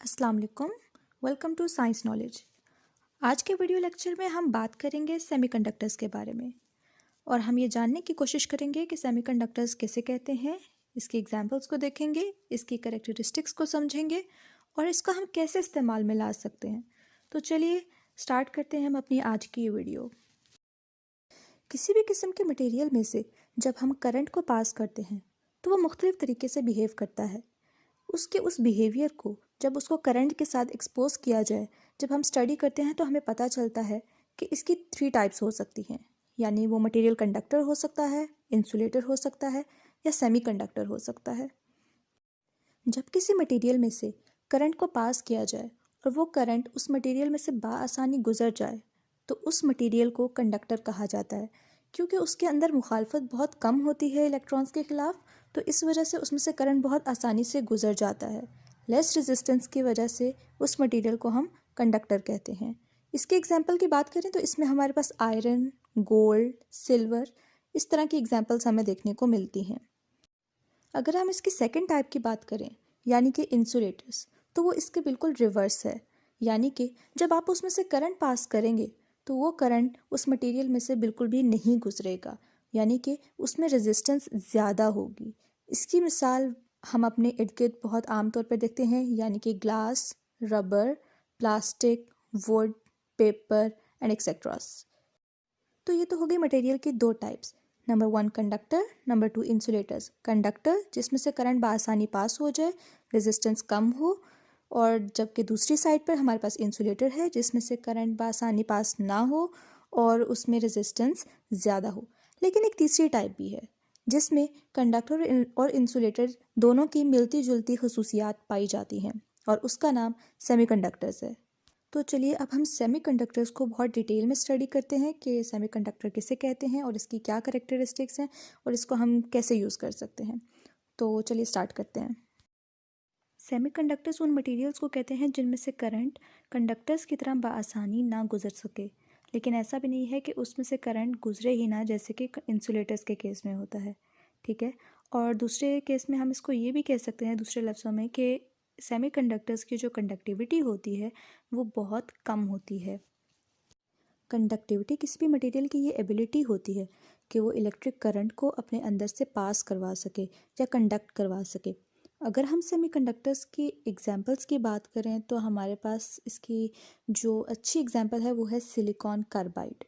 अस्सलाम वालेकुम। Welcome to science knowledge. आज के वीडियो लेक्चर में हम बात करेंगे सेमीकंडक्टर्स के बारे में और हम ये जानने की कोशिश करेंगे कि सेमीकंडक्टर्स किसे कहते हैं, इसके एग्जांपल्स को देखेंगे, इसकी कैरेक्टरिस्टिक्स को समझेंगे और इसका हम कैसे इस्तेमाल में ला सकते हैं। तो चलिए स्टार्ट करते हैं हम अपनी आज की ये वीडियो। किसी भी किस्म के मटेरियल में से जब हम करंट को पास करते हैं तो वो मुख्तलिफ तरीके से बिहेव करता है। उसके उस बिहेवियर को जब उसको करंट के साथ एक्सपोज किया जाए, जब हम स्टडी करते हैं तो हमें पता चलता है कि इसकी 3 टाइप्स हो सकती हैं। यानी वो मटेरियल कंडक्टर हो सकता है, इंसुलेटर हो सकता है या सेमीकंडक्टर हो सकता है। जब किसी मटेरियल में से करंट को पास किया जाए और वो करंट उस मटेरियल में से बाआसानी गुजर जाए तो उस मटेरियल को कंडक्टर कहा जाता है, क्योंकि उसके अंदर मुखालफत बहुत कम होती है इलेक्ट्रॉन्स के ख़िलाफ़। तो इस वजह से उसमें से करंट बहुत आसानी से गुजर जाता है। लेस रेजिस्टेंस की वजह से उस मटेरियल को हम कंडक्टर कहते हैं। इसके एग्जांपल की बात करें तो इसमें हमारे पास आयरन, गोल्ड, सिल्वर, इस तरह की एग्जांपल्स हमें देखने को मिलती हैं। अगर हम इसकी सेकंड टाइप की बात करें यानी कि इंसुलेटर्स, तो वो इसके बिल्कुल रिवर्स है। यानी कि जब आप उसमें से करंट पास करेंगे तो वो करंट उस मटेरियल में से बिल्कुल भी नहीं गुजरेगा, यानी कि उसमें रेजिस्टेंस ज़्यादा होगी। इसकी मिसाल हम अपने इर्द गिर्द बहुत आम तौर पर देखते हैं, यानी कि glass, rubber, plastic, would, paper and etceteras. तो ये तो हो गई मटेरियल की 2 types. Number 1 conductor, number 2 insulators. Conductor जिसमें से करंट बआसानी पास हो जाए, रेजिस्टेंस कम हो, और जबकि दूसरी साइड पर हमारे पास इंसुलेटर है जिसमें से करंट बआसानी पास ना हो और उसमें रेजिस्टेंस ज़्यादा हो। लेकिन एक तीसरी टाइप भी है जिसमें कंडक्टर और इंसुलेटर दोनों की मिलती जुलती खसूसियात पाई जाती हैं और उसका नाम सेमीकंडक्टर्स है। तो चलिए अब हम सेमीकंडक्टर्स को बहुत डिटेल में स्टडी करते हैं कि सेमीकंडक्टर किसे कहते हैं और इसकी क्या कैरेक्टरिस्टिक्स हैं और इसको हम कैसे यूज़ कर सकते हैं। तो चलिए स्टार्ट करते हैं। सेमीकंडक्टर्स उन मटेरियल्स को कहते हैं जिनमें से करंट कंडक्टर्स की तरह बआसानी ना गुजर सके, लेकिन ऐसा भी नहीं है कि उसमें से करंट गुजरे ही ना, जैसे कि इंसुलेटर्स के केस में होता है। ठीक है। और दूसरे केस में हम इसको ये भी कह सकते हैं दूसरे लफ्ज़ों में कि सेमीकंडक्टर्स की जो कंडक्टिविटी होती है वो बहुत कम होती है। कंडक्टिविटी किसी भी मटेरियल की ये एबिलिटी होती है कि वो इलेक्ट्रिक करंट को अपने अंदर से पास करवा सके या कंडक्ट करवा सके। अगर हम सेमीकंडक्टर्स की एग्जांपल्स की बात करें तो हमारे पास इसकी जो अच्छी एग्जांपल है वो है सिलिकॉन कार्बाइड।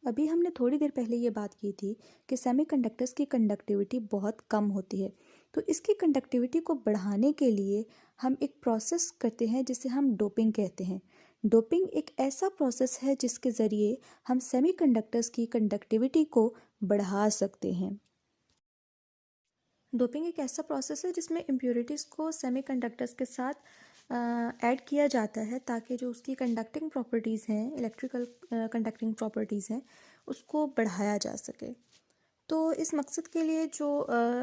अभी हमने थोड़ी देर पहले ये बात की थी कि सेमीकंडक्टर्स की कंडक्टिविटी बहुत कम होती है। तो इसकी कंडक्टिविटी को बढ़ाने के लिए हम एक प्रोसेस करते हैं जिसे हम डोपिंग कहते हैं। डोपिंग एक ऐसा प्रोसेस है जिसके ज़रिए हम सेमीकंडक्टर्स की कंडक्टिविटी को बढ़ा सकते हैं। डोपिंग एक ऐसा प्रोसेस है जिसमें इम्प्योरिटीज़ को सेमीकंडक्टर्स के साथ ऐड किया जाता है ताकि जो उसकी कंडक्टिंग प्रॉपर्टीज़ हैं, इलेक्ट्रिकल कंडक्टिंग प्रॉपर्टीज़ हैं, उसको बढ़ाया जा सके। तो इस मकसद के लिए जो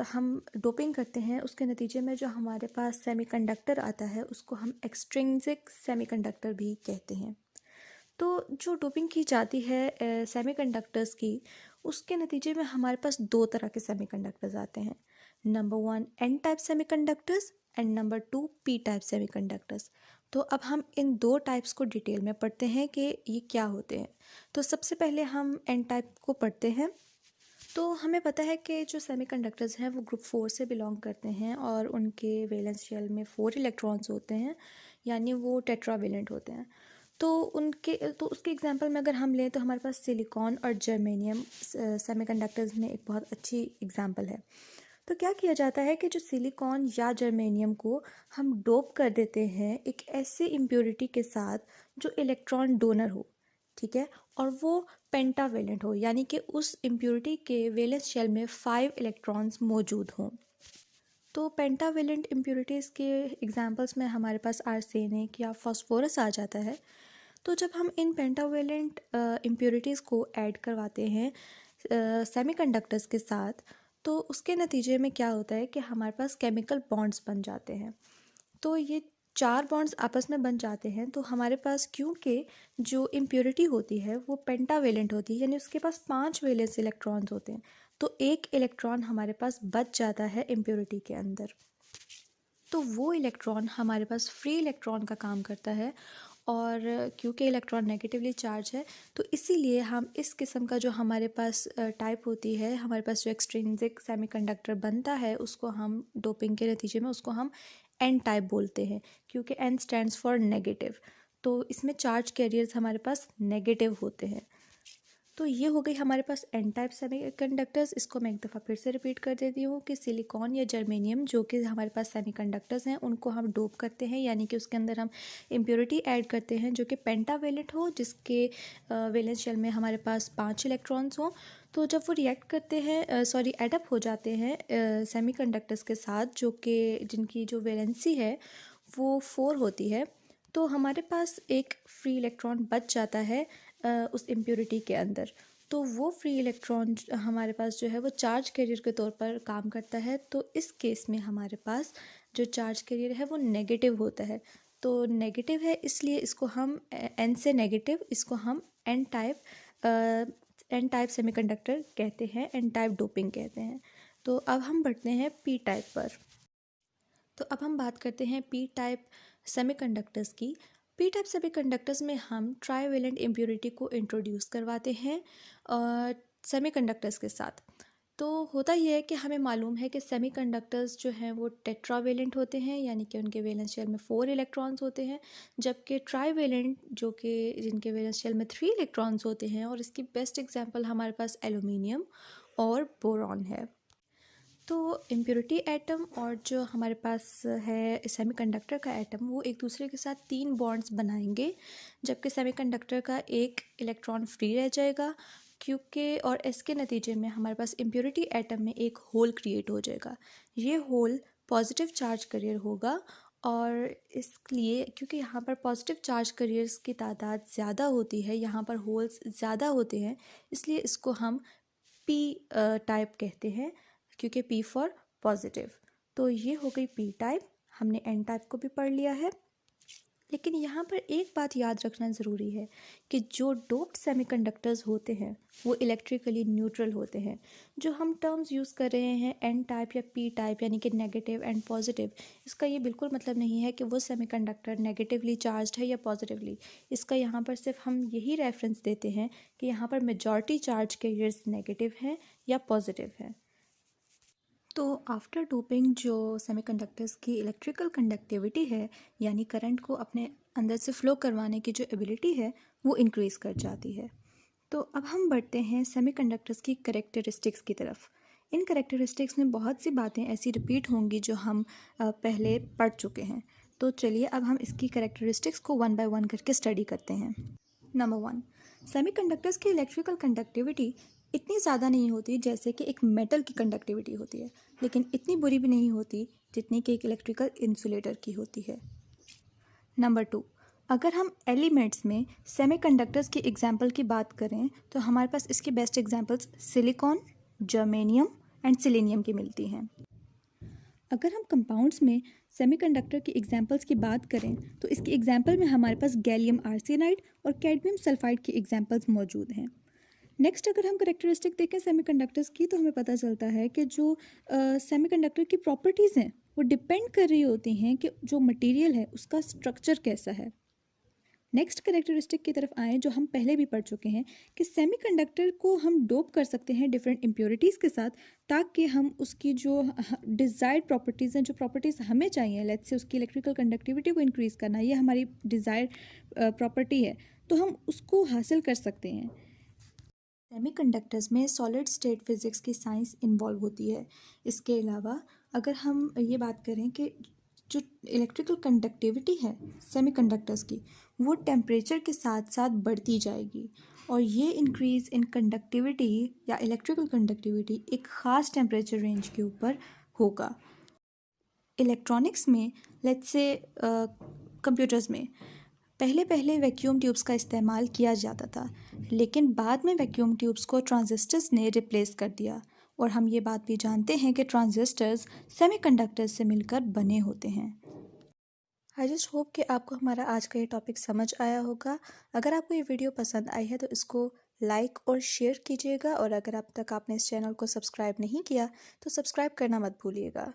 हम डोपिंग करते हैं उसके नतीजे में जो हमारे पास सेमीकंडक्टर आता है उसको हम एक्सट्रिंसिक सेमीकंडक्टर भी कहते हैं। तो जो डोपिंग की जाती है सेमीकंडक्टर्स की, उसके नतीजे में हमारे पास 2 तरह के सेमीकंडक्टर्स आते हैं। Number 1 N type semiconductors and number 2 P type semiconductors. तो अब हम इन 2 टाइप्स को डिटेल में पढ़ते हैं कि ये क्या होते हैं। तो सबसे पहले हम एन टाइप को पढ़ते हैं। तो हमें पता है कि जो सेमीकंडक्टर्स हैं वो ग्रुप 4 से बिलोंग करते हैं और उनके वैलेंस शेल में 4 इलेक्ट्रॉन्स होते हैं, यानी वो टेट्रावेलेंट होते हैं। तो उसके एग्जांपल में अगर हम लें तो हमारे पास सिलिकॉन और जर्मेनियम सेमीकंडक्टर्स में एक बहुत अच्छी एग्जांपल है। तो क्या किया जाता है कि जो सिलिकॉन या जर्मेनियम को हम डोप कर देते हैं एक ऐसे इम्प्योरिटी के साथ जो इलेक्ट्रॉन डोनर हो, ठीक है, और वो पेंटावेलेंट हो, यानी कि उस इम्प्योरिटी के वैलेंस शेल में 5 इलेक्ट्रॉन्स मौजूद हों। तो पेंटावेलेंट इम्प्योरिटीज़ के एग्जांपल्स में हमारे पास आर्सेनिक या फास्फोरस आ जाता है। तो जब हम इन पेंटावेलेंट इम्प्योरिटीज़ को ऐड करवाते हैं सेमीकंडक्टर्स के साथ, तो उसके नतीजे में क्या होता है कि हमारे पास केमिकल बॉन्ड्स बन जाते हैं। तो ये 4 बॉन्ड्स आपस में बन जाते हैं। तो हमारे पास क्योंकि जो इम्प्योरिटी होती है वो पेंटावेलेंट होती है, यानी उसके पास 5 वैलेंस इलेक्ट्रॉन्स होते हैं, तो एक इलेक्ट्रॉन हमारे पास बच जाता है इम्प्योरिटी के अंदर। तो वो इलेक्ट्रॉन हमारे पास फ्री इलेक्ट्रॉन का काम करता है। और क्योंकि इलेक्ट्रॉन नेगेटिवली चार्ज है तो इसीलिए हम इस किस्म का जो हमारे पास टाइप होती है, हमारे पास जो एक्सट्रिंसिक सेमीकंडक्टर बनता है उसको हम डोपिंग के नतीजे में उसको हम एन टाइप बोलते हैं, क्योंकि एन स्टैंड्स फॉर नेगेटिव। तो इसमें चार्ज कैरियर्स हमारे पास नेगेटिव होते हैं। तो ये हो गई हमारे पास एन टाइप सेमीकंडक्टर्स। इसको मैं एक दफ़ा फिर से रिपीट कर देती हूँ कि सिलिकॉन या जर्मेनियम जो कि हमारे पास सेमीकंडक्टर्स हैं उनको हम डोप करते हैं, यानी कि उसके अंदर हम इम्प्योरिटी ऐड करते हैं जो कि पेंटावेलेंट हो, जिसके वैलेंस शेल में हमारे पास 5 इलेक्ट्रॉन्स हों। तो जब वो रिएक्ट करते हैं एडप हो जाते हैं सेमीकंडक्टर्स के साथ जो कि जिनकी जो वैलेंसी है वो 4 होती है, तो हमारे पास एक फ्री इलेक्ट्रॉन बच जाता है उस इम्प्योरिटी के अंदर। तो वो फ्री इलेक्ट्रॉन हमारे पास जो है वो चार्ज कैरियर के तौर पर काम करता है। तो इस केस में हमारे पास जो चार्ज कैरियर है वो नेगेटिव होता है। तो नेगेटिव है इसलिए इसको हम एन से नेगेटिव, इसको हम एन टाइप सेमीकंडक्टर कहते हैं, एन टाइप डोपिंग कहते हैं। तो अब हम बढ़ते हैं पी टाइप पर। तो अब हम बात करते हैं पी टाइप सेमीकंडक्टर्स की। पी टाइप सेमीकंडक्टर्स में हम ट्राईवेलेंट इम्प्योरिटी को इंट्रोड्यूस करवाते हैं सेमीकंडक्टर्स के साथ। तो होता यह है कि हमें मालूम है कि सेमीकंडक्टर्स जो हैं वो टेट्रावेलेंट होते हैं, यानी कि उनके वैलेंस शेल में 4 इलेक्ट्रॉन्स होते हैं, जबकि ट्राईवेलेंट जो कि जिनके वैलेंस शेल में 3 इलेक्ट्रॉन्स होते हैं। और इसकी बेस्ट एग्जांपल हमारे पास एल्यूमिनियम और बोरॉन है। तो इम्प्योरिटी एटम और जो हमारे पास है सेमीकंडक्टर का एटम वो एक दूसरे के साथ 3 बॉन्ड्स बनाएंगे, जबकि सेमीकंडक्टर का एक इलेक्ट्रॉन फ्री रह जाएगा, क्योंकि और इसके नतीजे में हमारे पास इम्प्योरिटी एटम में एक होल क्रिएट हो जाएगा। ये होल पॉजिटिव चार्ज करियर होगा, और इसलिए क्योंकि यहाँ पर पॉजिटिव चार्ज करियर्स की तादाद ज़्यादा होती है, यहाँ पर होल्स ज़्यादा होते हैं, इसलिए इसको हम पी टाइप कहते हैं, क्योंकि पी फॉर पॉजिटिव। तो ये हो गई पी टाइप। हमने एन टाइप को भी पढ़ लिया है। लेकिन यहाँ पर एक बात याद रखना ज़रूरी है कि जो डोप्ड सेमीकंडक्टर्स होते हैं वो इलेक्ट्रिकली न्यूट्रल होते हैं। जो हम टर्म्स यूज़ कर रहे हैं एन टाइप या पी टाइप, यानी कि नेगेटिव एंड पॉजिटिव, इसका ये बिल्कुल मतलब नहीं है कि वो सेमीकंडक्टर नेगेटिवली चार्ज्ड है या पॉजिटिवली। इसका यहाँ पर सिर्फ हम यही रेफरेंस देते हैं कि यहाँ पर मेजॉरिटी चार्ज कैरियर्स नेगेटिव हैं या पॉजिटिव हैं। तो आफ्टर डोपिंग जो सेमीकंडक्टर्स की इलेक्ट्रिकल कंडक्टिविटी है, यानी करंट को अपने अंदर से फ्लो करवाने की जो एबिलिटी है वो इंक्रीज़ कर जाती है। तो अब हम बढ़ते हैं सेमीकंडक्टर्स की करेक्टरिस्टिक्स की तरफ। इन करेक्टरिस्टिक्स में बहुत सी बातें ऐसी रिपीट होंगी जो हम पहले पढ़ चुके हैं। तो चलिए अब हम इसकी करेक्टरिस्टिक्स को 1 बाय 1 करके स्टडी करते हैं। नंबर 1, सेमीकंडक्टर्स की इलेक्ट्रिकल कंडक्टिविटी इतनी ज़्यादा नहीं होती जैसे कि एक मेटल की कंडक्टिविटी होती है, लेकिन इतनी बुरी भी नहीं होती जितनी कि एक इलेक्ट्रिकल इंसुलेटर की होती है। नंबर 2, अगर हम एलिमेंट्स में सेमीकंडक्टर्स की एग्जांपल की बात करें तो हमारे पास इसकी best examples silicon, germanium and selenium की मिलती हैं। अगर हम कंपाउंड्स में सेमीकंडक्टर की एग्जांपल्स की बात करें तो इसकी एग्जांपल में हमारे पास गैलियम आर्सेनाइड और कैडमियम सल्फाइड की एग्जांपल्स मौजूद हैं। नेक्स्ट अगर हम करेक्टरिस्टिक देखें सेमीकंडक्टर्स की तो हमें पता चलता है कि जो सेमीकंडक्टर की प्रॉपर्टीज़ हैं वो डिपेंड कर रही होती हैं कि जो मटेरियल है उसका स्ट्रक्चर कैसा है। नेक्स्ट करेक्टरिस्टिक की तरफ आएँ जो हम पहले भी पढ़ चुके हैं कि सेमीकंडक्टर को हम डोप कर सकते हैं डिफरेंट इम्प्योरिटीज़ के साथ, ताकि हम उसकी जो डिज़ायर्ड प्रॉपर्टीज़ हैं, जो प्रॉपर्टीज़ हमें चाहिए, लेट्स से उसकी इलेक्ट्रिकल कंडक्टिविटी को इंक्रीज़ करना, ये हमारी डिज़ायर्ड प्रॉपर्टी है, तो हम उसको हासिल कर सकते हैं। सेमीकंडक्टर्स में सॉलिड स्टेट फिज़िक्स की साइंस इन्वॉल्व होती है। इसके अलावा अगर हम ये बात करें कि जो इलेक्ट्रिकल कंडक्टिविटी है सेमीकंडक्टर्स की वो टेम्परेचर के साथ साथ बढ़ती जाएगी, और ये इंक्रीज़ इन कंडक्टिविटी या इलेक्ट्रिकल कंडक्टिविटी एक ख़ास टेम्परेचर रेंज के ऊपर होगा। इलेक्ट्रॉनिक्स में लेट्स से कंप्यूटर्स में पहले वैक्यूम ट्यूब्स का इस्तेमाल किया जाता था, लेकिन बाद में वैक्यूम ट्यूब्स को ट्रांजिस्टर्स ने रिप्लेस कर दिया, और हम ये बात भी जानते हैं कि ट्रांजिस्टर्स सेमीकंडक्टर्स से मिलकर बने होते हैं। आई जस्ट होप कि आपको हमारा आज का ये टॉपिक समझ आया होगा। अगर आपको ये वीडियो पसंद आई है तो इसको लाइक और शेयर कीजिएगा, और अगर अब तक आपने इस चैनल को सब्सक्राइब नहीं किया तो सब्सक्राइब करना मत भूलिएगा।